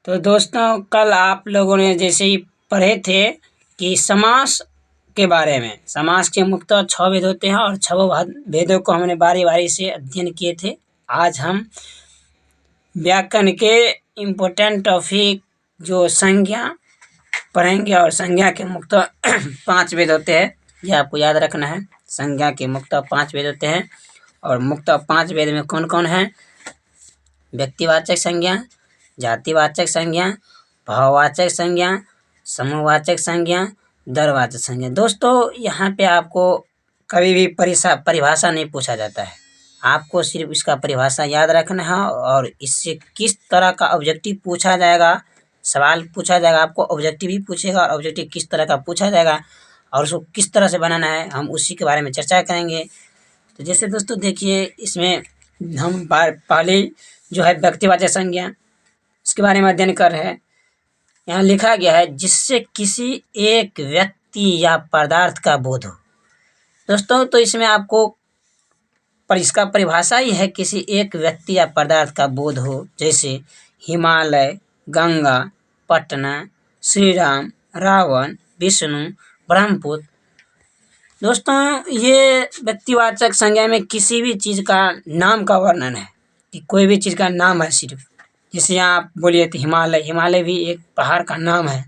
तो दोस्तों कल आप लोगों ने जैसे ही पढ़े थे कि समास के बारे में। समास के मुख्यतः 6 भेद होते हैं और 6 भेदों को हमने बारी बारी से अध्ययन किए थे। आज हम व्याकरण के इम्पोर्टेंट टॉपिक जो संज्ञा पढ़ेंगे और संज्ञा के मुख्यतः 5 भेद होते हैं, यह आपको याद रखना है। संज्ञा के मुख्यतः 5 भेद होते हैं और मुख्यतः 5 भेद में कौन कौन है? व्यक्तिवाचक संज्ञा, जातिवाचक संज्ञा, भाववाचक संज्ञा, समूहवाचक संज्ञा, दरवाचक संज्ञा। दोस्तों यहाँ पे आपको कभी भी परिभाषा नहीं पूछा जाता है, आपको सिर्फ इसका परिभाषा याद रखना है और इससे किस तरह का ऑब्जेक्टिव पूछा जाएगा, सवाल पूछा जाएगा, आपको ऑब्जेक्टिव भी पूछेगा और ऑब्जेक्टिव किस तरह का पूछा जाएगा और उसको किस तरह से बनाना है, हम उसी के बारे में चर्चा करेंगे। तो जैसे दोस्तों देखिए, इसमें हम पहले जो है व्यक्तिवाचक संज्ञा, इसके बारे में अध्ययन कर रहे हैं। यहाँ लिखा गया है जिससे किसी एक व्यक्ति या पदार्थ का बोध हो। दोस्तों तो इसमें आपको इसका परिभाषा ही है किसी एक व्यक्ति या पदार्थ का बोध हो, जैसे हिमालय, गंगा, पटना, श्री राम, रावण, विष्णु, ब्रह्मपुत्र। दोस्तों ये व्यक्तिवाचक संज्ञा में किसी भी चीज़ का नाम का वर्णन है कि कोई भी चीज़ का नाम है सिर्फ। जैसे यहाँ आप बोलिए तो हिमालय भी एक पहाड़ का नाम है।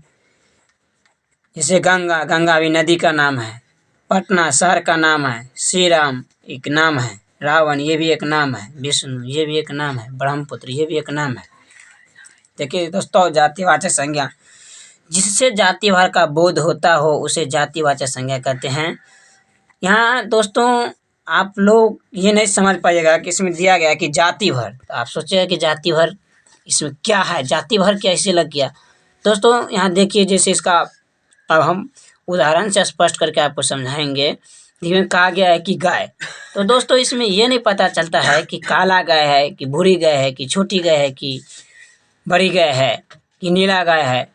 जैसे गंगा भी नदी का नाम है। पटना शहर का नाम है। श्री राम एक नाम है। रावण ये भी एक नाम है। विष्णु ये भी एक नाम है। ब्रह्मपुत्र ये भी एक नाम है। देखिए दोस्तों, जातिवाचक संज्ञा, जिससे जाति भर का बोध होता हो उसे जातिवाचक संज्ञा कहते हैं। यहाँ दोस्तों आप लोग ये नहीं समझ पाइएगा कि इसमें दिया गया कि जाति भर, तो आप सोचेगा कि जाति भर इसमें क्या है, जाति भर कैसे लग गया। दोस्तों यहाँ देखिए, जैसे इसका अब हम उदाहरण से स्पष्ट करके आपको समझाएंगे। जिसमें कहा गया है कि गाय, तो दोस्तों इसमें ये नहीं पता चलता है कि काला गाय है कि भूरी गाय है कि छोटी गाय है कि बड़ी गाय है कि नीला गाय है।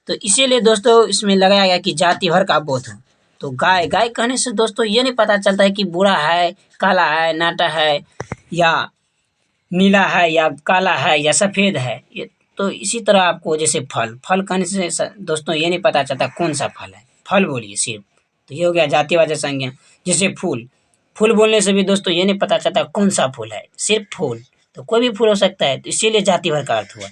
तो इसीलिए दोस्तों इसमें लगाया गया कि जाति भर का बोध हो। तो गाय कहने से दोस्तों ये नहीं पता चलता है कि बूढ़ा है, काला है, नाटा है या नीला है या काला है या सफ़ेद है। ये तो इसी तरह आपको जैसे फल कहने से दोस्तों ये नहीं पता चलता कौन सा फल है, फल बोलिए सिर्फ, तो ये हो गया जातिवाचक संज्ञा। जैसे फूल बोलने से भी दोस्तों ये नहीं पता चलता कौन सा फूल है, सिर्फ फूल, तो कोई भी फूल हो सकता है, तो इसीलिए जाति भर का अर्थ हुआ।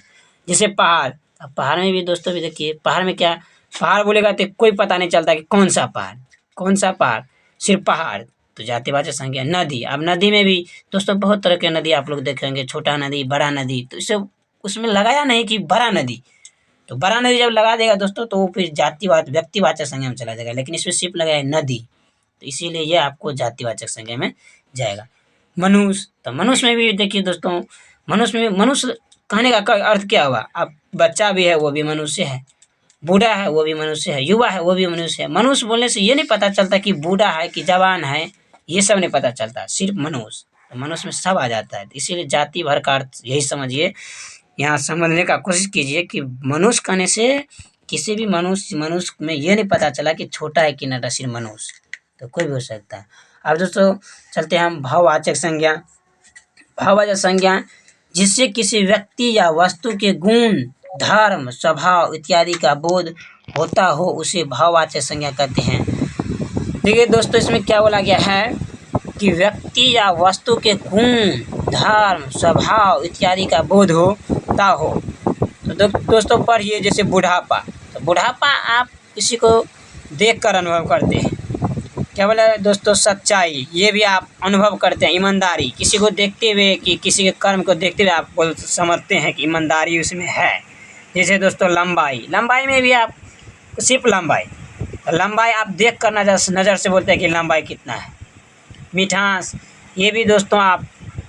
जैसे पहाड़, अब पहाड़ में भी दोस्तों भी देखिए, पहाड़ में क्या, पहाड़ बोलेगा तो कोई पता नहीं चलता कि कौन सा पहाड़, सिर्फ पहाड़, तो जातिवाचक संज्ञा। नदी, अब नदी में भी दोस्तों बहुत तरह के नदी आप लोग देखेंगे, छोटा नदी, बड़ा नदी, तो इसे उसमें लगाया नहीं कि बड़ा नदी, तो बड़ा नदी जब लगा देगा दोस्तों तो वो फिर व्यक्तिवाचक संज्ञा में चला जाएगा, लेकिन इसमें सिर्फ लगाया नदी, तो इसीलिए ये आपको जातिवाचक संज्ञा में जाएगा। मनुष्य, तो मनुष्य में भी देखिए दोस्तों, मनुष्य कहने का अर्थ क्या हुआ, अब बच्चा भी है वो भी मनुष्य है, बूढ़ा है वो भी मनुष्य है, युवा है वो भी मनुष्य है। मनुष्य बोलने से ये नहीं पता चलता कि बूढ़ा है कि जवान है, ये सब नहीं पता चलता, सिर्फ मनुष्य, तो मनुष्य में सब आ जाता है। इसीलिए जाति भर का अर्थ यही समझिए, यहाँ समझने का कोशिश कीजिए कि मनुष्य कहने से किसी भी मनुष्य में ये नहीं पता चला कि छोटा है कि नाटा, सिर्फ मनुष्य, तो कोई भी हो सकता है। अब दोस्तों चलते हैं हम भाववाचक संज्ञा। भाववाचक संज्ञा, जिससे किसी व्यक्ति या वस्तु के गुण, धर्म, स्वभाव इत्यादि का बोध होता हो उसे भाववाचक संज्ञा कहते हैं। देखिए दोस्तों इसमें क्या बोला गया है कि व्यक्ति या वस्तु के गुण, धर्म, स्वभाव इत्यादि का बोध होता हो। तो दोस्तों पढ़िए, जैसे बुढ़ापा, तो बुढ़ापा आप किसी को देखकर अनुभव करते हैं। क्या बोला दोस्तों, सच्चाई, ये भी आप अनुभव करते हैं। ईमानदारी, किसी को देखते हुए कि किसी के कर्म को देखते हुए आप समझते हैं कि ईमानदारी उसमें है। जैसे दोस्तों लंबाई में भी आप सिर्फ लंबाई आप देख कर नज़र से बोलते हैं कि लंबाई कितना है। मिठास, ये भी दोस्तों आप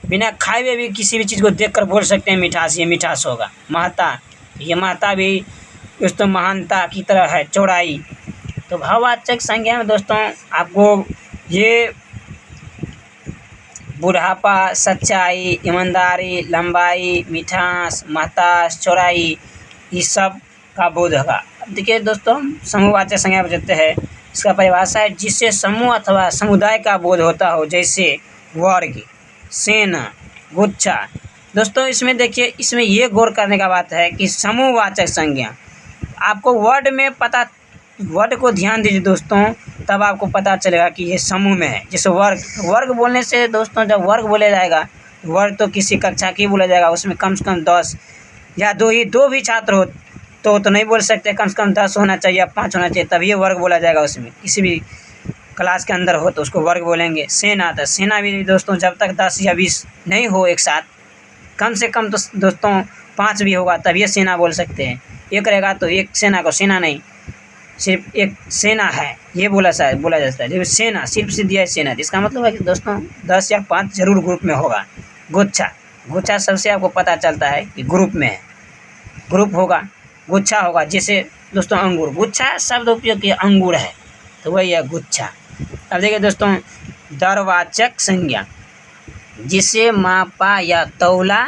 बिना खाए हुए भी किसी भी चीज़ को देखकर बोल सकते हैं मिठास, ये मिठास होगा। महत्ता, ये महत्ता भी दोस्तों महानता की तरह है। चौड़ाई, तो भाववाचक संज्ञा में दोस्तों आपको ये बुढ़ापा, सच्चाई, ईमानदारी, लंबाई, मिठास, महत्ता, चौड़ाई, इस सब का बोध होगा। अब देखिए दोस्तों समूहवाचक संज्ञा बचते हैं, इसका परिभाषा है जिससे समूह अथवा समुदाय का बोध होता हो, जैसे वर्ग, सेना, गुच्छा, दोस्तों इसमें देखिए, इसमें ये गौर करने का बात है कि समूहवाचक संज्ञा आपको वर्ड को ध्यान दीजिए दोस्तों, तब आपको पता चलेगा कि ये समूह में है। जैसे वर्ग बोलने से दोस्तों, जब वर्ग बोला जाएगा, वर्ग तो किसी कक्षा की बोला जाएगा, उसमें कम से कम 10 या दो भी छात्र हो तो नहीं बोल सकते, कम से कम 10 होना चाहिए या 5 होना चाहिए, तभी वर्ग बोला जाएगा। उसमें किसी भी क्लास के अंदर हो तो उसको वर्ग बोलेंगे। सेना, तो सेना भी दोस्तों जब तक 10 या 20 नहीं हो एक साथ, कम से कम तो दोस्तों 5 भी होगा तभी सेना बोल सकते हैं। एक रहेगा तो एक सेना को सेना नहीं, सिर्फ एक सेना है ये बोला जाता है। जब सेना सिर्फ से दिया है सेना, इसका मतलब है कि दोस्तों 10 या 5 जरूर ग्रुप में होगा। गुच्छा सबसे आपको पता चलता है कि ग्रुप में है, ग्रुप होगा, गुच्छा होगा। जैसे दोस्तों अंगूर, गुच्छा शब्द उपयोग किया, अंगूर है तो वही है गुच्छा। अब देखिए दोस्तों, दरवाचक संज्ञा, जिसे मापा या तौला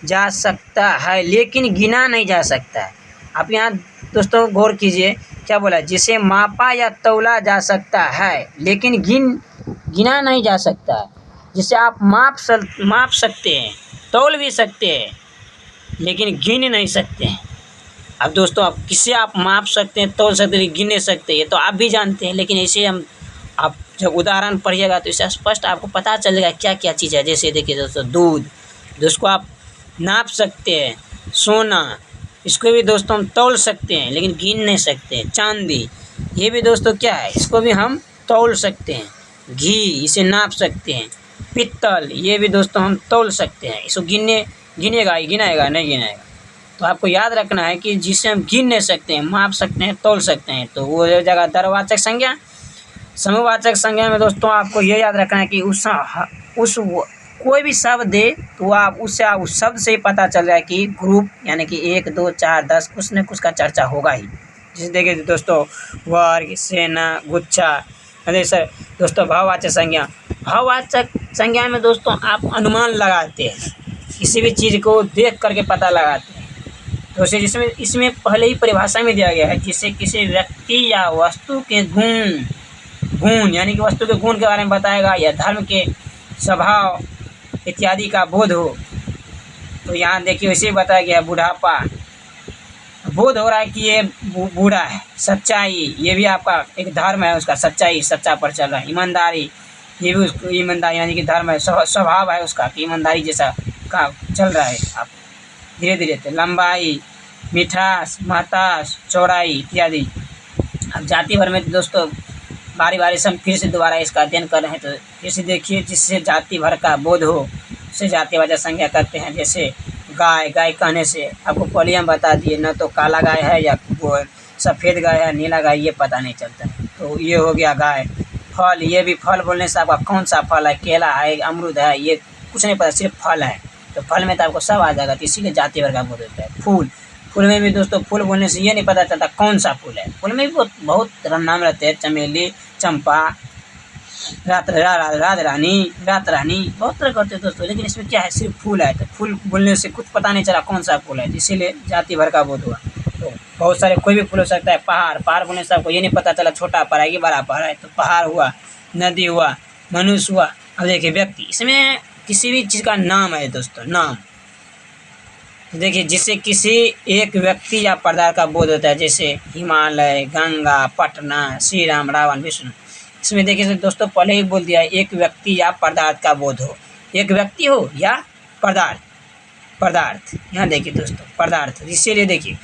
जा सकता है लेकिन गिना नहीं जा सकता है। आप यहाँ दोस्तों गौर कीजिए, क्या बोला, जिसे मापा या तौला जा सकता है लेकिन गिना नहीं जा सकता है। जिसे आप माप सकते हैं, तौल भी सकते हैं लेकिन गिन नहीं सकते हैं। अब दोस्तों आप किसे आप माप सकते हैं, तौल सकते हैं, गिन नहीं सकते, ये तो आप भी जानते हैं, लेकिन ऐसे आप जब उदाहरण पढ़िएगा तो इससे स्पष्ट आपको पता चलेगा क्या क्या चीज़ है। जैसे देखिए दोस्तों, दूध, जिसको आप नाप सकते हैं। सोना, इसको भी दोस्तों हम तौल सकते हैं लेकिन गिन नहीं सकते। चांदी, ये भी दोस्तों क्या है, इसको भी हम तौल सकते हैं। घी, इसे नाप सकते हैं। पित्तल, ये भी दोस्तों हम तौल सकते हैं, इसको गिनाएगा नहीं गिनाएगा। तो आपको याद रखना है कि जिसे हम गिन नहीं सकते हैं, माप सकते हैं, तौल सकते हैं, तो वो हो जाएगा दरवाचक संज्ञा। समूहवाचक संज्ञा में दोस्तों आपको ये याद रखना है कि उस कोई भी शब्द दे तो आप उस शब्द से ही पता चल जाए कि ग्रुप, यानी कि 1 2 4 10 कुछ न कुछ का चर्चा होगा ही। जैसे देखिए दोस्तों, वर्ग, सेना, गुच्छा। अरे सर दोस्तों, भाववाचक संज्ञा में दोस्तों आप अनुमान लगाते हैं, किसी भी चीज़ को देख करके पता लगाते हैं। तो जिसमें इसमें पहले ही परिभाषा में दिया गया है, जिससे किसी व्यक्ति या वस्तु के गुण यानी कि वस्तु के गुण के बारे में बताएगा या धर्म के स्वभाव इत्यादि का बोध हो। तो यहाँ देखिए वैसे ही बताया गया, बुढ़ापा, बोध हो रहा है कि ये बूढ़ा है। सच्चाई, ये भी आपका एक धर्म है, उसका सच्चाई, सच्चा पर चल रहा है। ईमानदारी, ये भी उसको ईमानदारी यानी कि धर्म है, स्वभाव है उसका कि ईमानदारी जैसा का चल रहा है। आप धीरे धीरे लंबाई, मिठास, महतास, चौड़ाई इत्यादि। अब जाति भर में दोस्तों बारी से हम फिर से दोबारा इसका अध्ययन कर रहे हैं, तो फिर से देखिए, जिससे जाति भर का बोध हो उसे जातिवाचक संज्ञा करते हैं। जैसे गाय कहने से आपको पहले हम बता दिए, न तो काला गाय है या वो सफ़ेद गाय है, नीला गाय, ये पता नहीं चलता है, तो ये हो गया गाय। फल, ये भी फल बोलने से आपका कौन सा फल है, केला है, अमरूद है, ये कुछ नहीं पता, सिर्फ फल है, तो फल में तो आपको सब आ जाएगा, तो इसीलिए जाति भर का बोध होता है। फूल में भी दोस्तों, फूल बोलने से ये नहीं पता चलता कौन सा फूल है। फूल में भी बहुत नाम रहते हैं, चमेली, चंपा, रात रानी, बहुत तरह के होते हैं दोस्तों, लेकिन इसमें क्या है, सिर्फ फूल है, तो फूल बोलने से कुछ पता नहीं चला कौन सा फूल है, इसीलिए जाति भर का बोध हुआ। तो बहुत सारे कोई भी फूल हो सकता है। पहाड़ बोलने से आपको ये नहीं पता चला छोटा पहाड़ है कि बड़ा पहाड़ है, तो पहाड़ हुआ, नदी हुआ, मनुष्य हुआ। अब देखिए व्यक्ति, इसमें किसी भी चीज़ का नाम है दोस्तों, नाम। देखिए, जिससे किसी एक व्यक्ति या पदार्थ का बोध होता है, जैसे हिमालय, गंगा, पटना, श्री राम, रावण, विष्णु। इसमें देखिए दोस्तों पहले ही बोल दिया है, एक व्यक्ति या पदार्थ का बोध हो, एक व्यक्ति हो या पदार्थ। यहाँ देखिए दोस्तों, पदार्थ, इसीलिए देखिए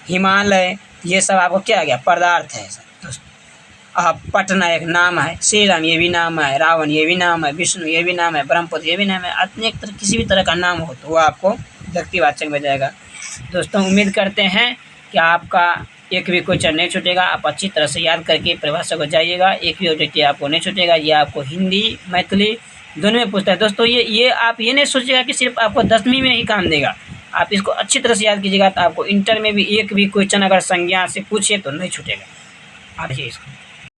हिमालय, ये सब आपको क्या आ गया, पदार्थ है दोस्तों। अब पटना एक नाम है, श्री राम ये भी नाम है, रावण ये भी नाम है, विष्णु ये भी नाम है, ब्रह्मपुत्र ये भी नाम है। अनेक तरह किसी भी तरह का नाम हो तो वो आपको व्यक्तिवाचक में जाएगा। दोस्तों उम्मीद करते हैं कि आपका एक भी क्वेश्चन नहीं छूटेगा, आप अच्छी तरह से याद करके परिभाषा को जाइएगा, एक भी ऑब्जेक्टिव आपको नहीं छूटेगा। ये आपको हिंदी, मैथिली दोनों में पूछता है दोस्तों। ये आप ये नहीं सोचिएगा कि सिर्फ आपको 10वीं में ही काम देगा, आप इसको अच्छी तरह से याद कीजिएगा, तो आपको इंटर में भी एक भी क्वेश्चन अगर संज्ञा से पूछे तो नहीं छूटेगा। आप इसको